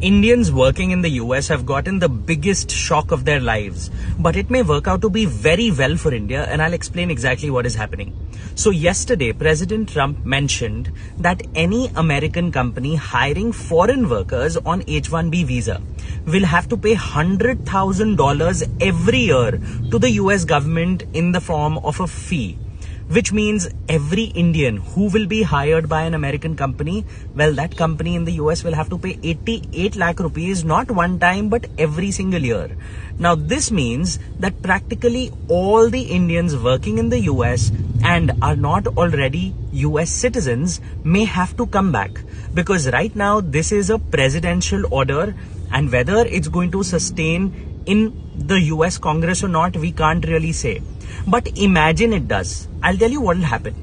Indians working in the US have gotten the biggest shock of their lives, but it may work out to be very well for India, and I'll explain exactly what is happening. So yesterday, President Trump mentioned that any American company hiring foreign workers on H-1B visa will have to pay $100,000 every year to the US government in the form of a fee. Which means every Indian who will be hired by an American company, well, that company in the US will have to pay 88 lakh rupees, not one time, but every single year. Now, this means that practically all the Indians working in the US and are not already US citizens may have to come back, because right now this is a presidential order, and whether it's going to sustain in the US Congress or not, we can't really say. But imagine it does. I'll tell you what will happen.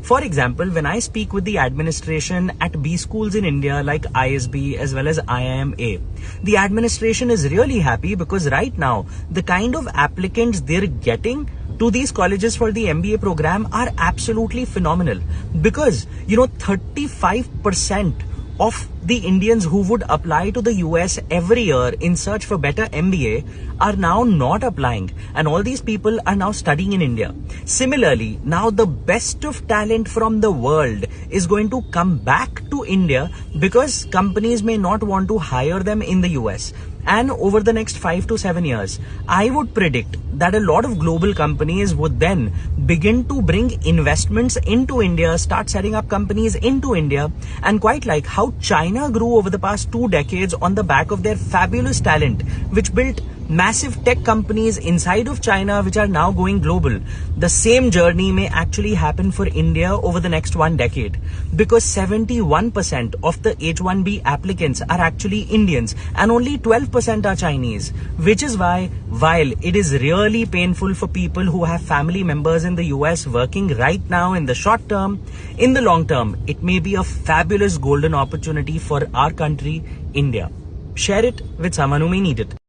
For example, when I speak with the administration at B schools in India like ISB as well as IIMA, the administration is really happy because right now the kind of applicants they're getting to these colleges for the MBA program are absolutely phenomenal. Because, 35% of the Indians who would apply to the US every year in search for better MBA are now not applying, and all these people are now studying in India. Similarly, now the best of talent from the world is going to come back to India because companies may not want to hire them in the US. And over the next 5 to 7 years, I would predict that a lot of global companies would then begin to bring investments into India, start setting up companies into India, and quite like how China grew over the past 2 decades on the back of their fabulous talent, which built massive tech companies inside of China which are now going global. The same journey may actually happen for India over the next 1 decade, because 71% of the H-1B applicants are actually Indians and only 12% are Chinese, which is why, while it is really painful for people who have family members in the US working right now in the short term, in the long term, it may be a fabulous golden opportunity for our country, India. Share it with someone who may need it.